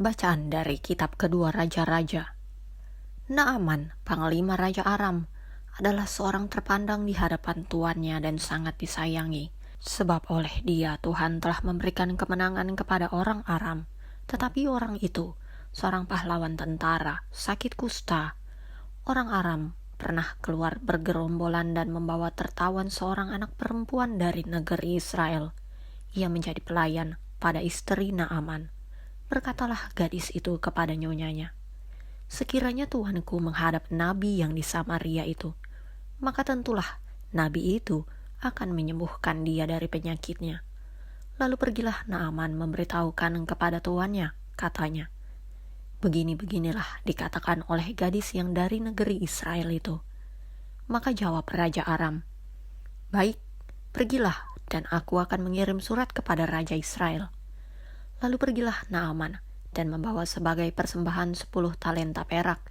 Bacaan dari kitab kedua Raja-Raja. Naaman, panglima Raja Aram, adalah seorang terpandang di hadapan tuannya dan sangat disayangi. Sebab oleh dia Tuhan telah memberikan kemenangan kepada orang Aram. Tetapi orang itu, seorang pahlawan tentara, sakit kusta. Orang Aram pernah keluar bergerombolan dan membawa tertawan seorang anak perempuan dari negeri Israel. Ia menjadi pelayan pada istri Naaman. Berkatalah gadis itu kepada nyonyanya, "Sekiranya Tuanku menghadap nabi yang di Samaria itu, maka tentulah nabi itu akan menyembuhkan dia dari penyakitnya." Lalu pergilah Naaman memberitahukan kepada tuannya, katanya, "Begini-beginilah dikatakan oleh gadis yang dari negeri Israel itu." Maka jawab Raja Aram, "Baik, pergilah dan aku akan mengirim surat kepada Raja Israel." Lalu pergilah Naaman dan membawa sebagai persembahan 10 talenta perak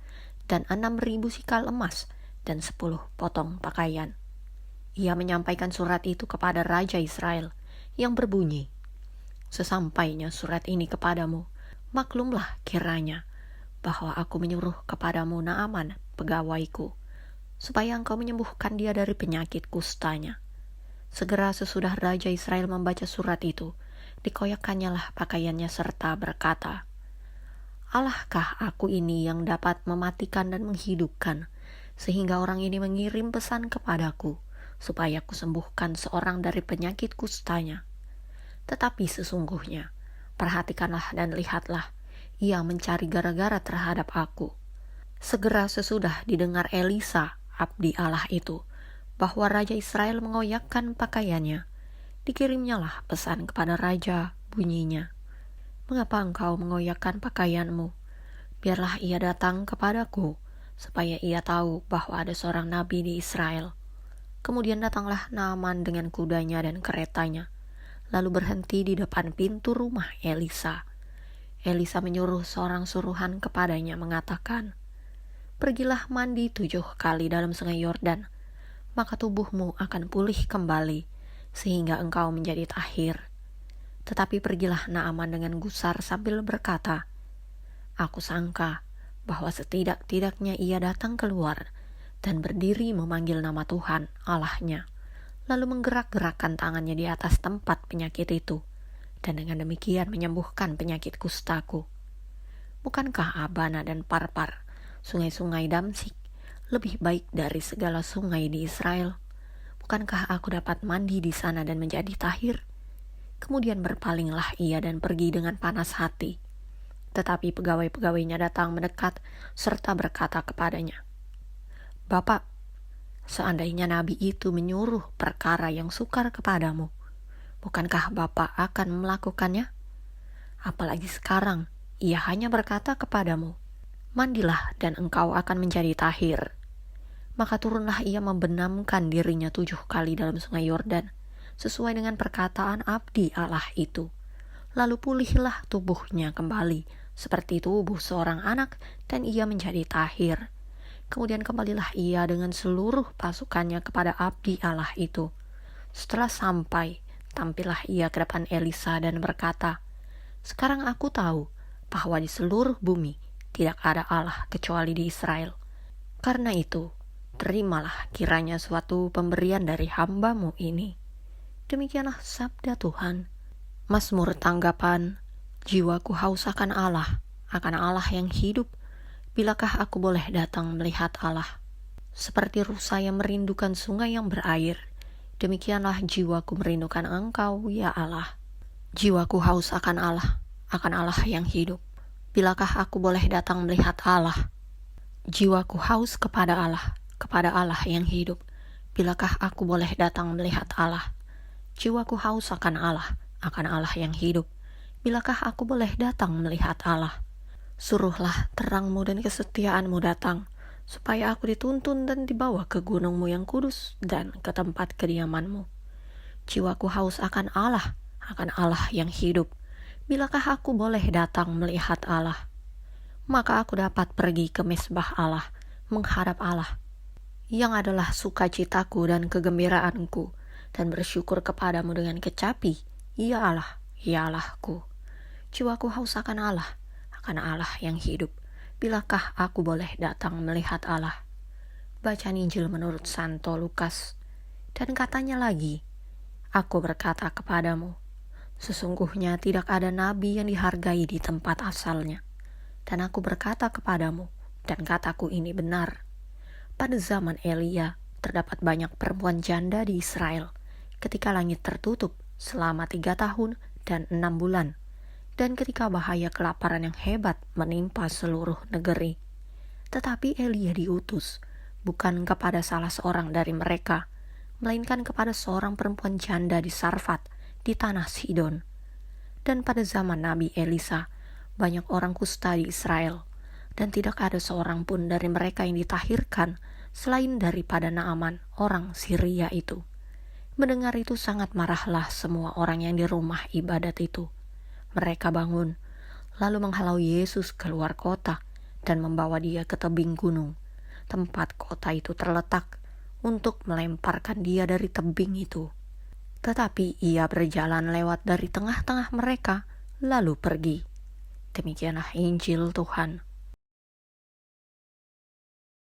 dan 6.000 sikal emas dan 10 potong pakaian. Ia menyampaikan surat itu kepada Raja Israel yang berbunyi, "Sesampainya surat ini kepadamu, maklumlah kiranya bahwa aku menyuruh kepadamu Naaman pegawaiku, supaya engkau menyembuhkan dia dari penyakit kustanya." Segera sesudah Raja Israel membaca surat itu, dikoyakkannya lah pakaiannya serta berkata, "Allahkah aku ini yang dapat mematikan dan menghidupkan, sehingga orang ini mengirim pesan kepadaku, supaya aku sembuhkan seorang dari penyakit kustanya? Tetapi sesungguhnya, perhatikanlah dan lihatlah, ia mencari gara-gara terhadap aku." Segera sesudah didengar Elisa, abdi Allah itu, bahwa Raja Israel mengoyakkan pakaiannya, dikirimnyalah pesan kepada Raja, bunyinya, "Mengapa engkau mengoyakkan pakaianmu? Biarlah ia datang kepadaku, supaya ia tahu bahwa ada seorang nabi di Israel." Kemudian datanglah Naaman dengan kudanya dan keretanya, lalu berhenti di depan pintu rumah Elisa. Elisa menyuruh seorang suruhan kepadanya mengatakan, "Pergilah mandi 7 kali dalam sungai Yordan, maka tubuhmu akan pulih kembali, sehingga engkau menjadi tahir." Tetapi pergilah Naaman dengan gusar sambil berkata, "Aku sangka bahwa setidak-tidaknya ia datang keluar dan berdiri memanggil nama Tuhan Allahnya, lalu menggerak-gerakkan tangannya di atas tempat penyakit itu, dan dengan demikian menyembuhkan penyakit kustaku. Bukankah Abana dan Parpar, sungai-sungai Damsik, lebih baik dari segala sungai di Israel? Bukankah aku dapat mandi di sana dan menjadi tahir?" Kemudian berpalinglah ia dan pergi dengan panas hati. Tetapi pegawai-pegawainya datang mendekat serta berkata kepadanya, "Bapak, seandainya nabi itu menyuruh perkara yang sukar kepadamu, bukankah Bapak akan melakukannya? Apalagi sekarang ia hanya berkata kepadamu, 'Mandilah dan engkau akan menjadi tahir.'" Maka turunlah ia membenamkan dirinya 7 kali dalam sungai Yordan, sesuai dengan perkataan abdi Allah itu. Lalu pulihlah tubuhnya kembali, seperti tubuh seorang anak, dan ia menjadi tahir. Kemudian kembalilah ia dengan seluruh pasukannya kepada abdi Allah itu. Setelah sampai, tampillah ia ke depan Elisa dan berkata, "Sekarang aku tahu bahwa di seluruh bumi tidak ada Allah kecuali di Israel. Karena itu, terimalah kiranya suatu pemberian dari hamba-Mu ini." Demikianlah sabda Tuhan. Mazmur tanggapan, "Jiwaku haus akan Allah yang hidup. Bilakah aku boleh datang melihat Allah? Seperti rusa yang merindukan sungai yang berair, demikianlah jiwaku merindukan Engkau, ya Allah. Jiwaku haus akan Allah yang hidup. Bilakah aku boleh datang melihat Allah? Jiwaku haus kepada Allah yang hidup. Bilakah aku boleh datang melihat Allah? Jiwaku haus akan Allah yang hidup. Bilakah aku boleh datang melihat Allah? Suruhlah terang-Mu dan kesetiaan-Mu datang, supaya aku dituntun dan dibawa ke gunung-Mu yang kudus dan ke tempat kediaman-Mu. Jiwaku haus akan Allah yang hidup. Bilakah aku boleh datang melihat Allah? Maka aku dapat pergi ke mezbah Allah, menghadap Allah, yang adalah sukacitaku dan kegembiraanku, dan bersyukur kepadamu dengan kecapi, ya Allah, ya Allahku. Jiwaku haus akan akan Allah yang hidup. Bilakah aku boleh datang melihat Allah? Bacaan Injil menurut Santo Lukas. Dan katanya lagi, aku berkata kepadamu, sesungguhnya tidak ada nabi yang dihargai di tempat asalnya. Dan aku berkata kepadamu, dan kataku ini benar. Pada zaman Elia, terdapat banyak perempuan janda di Israel, ketika langit tertutup selama 3 tahun dan 6 bulan, dan ketika bahaya kelaparan yang hebat menimpa seluruh negeri. Tetapi Elia diutus, bukan kepada salah seorang dari mereka, melainkan kepada seorang perempuan janda di Sarfat, di tanah Sidon. Dan pada zaman Nabi Elisa, banyak orang kusta di Israel, dan tidak ada seorang pun dari mereka yang ditahirkan, selain daripada Naaman, orang Syria itu. Mendengar itu sangat marahlah semua orang yang di rumah ibadat itu. Mereka bangun, lalu menghalau Yesus keluar kota, dan membawa dia ke tebing gunung, tempat kota itu terletak, untuk melemparkan dia dari tebing itu. Tetapi ia berjalan lewat dari tengah-tengah mereka, lalu pergi. Demikianlah Injil Tuhan.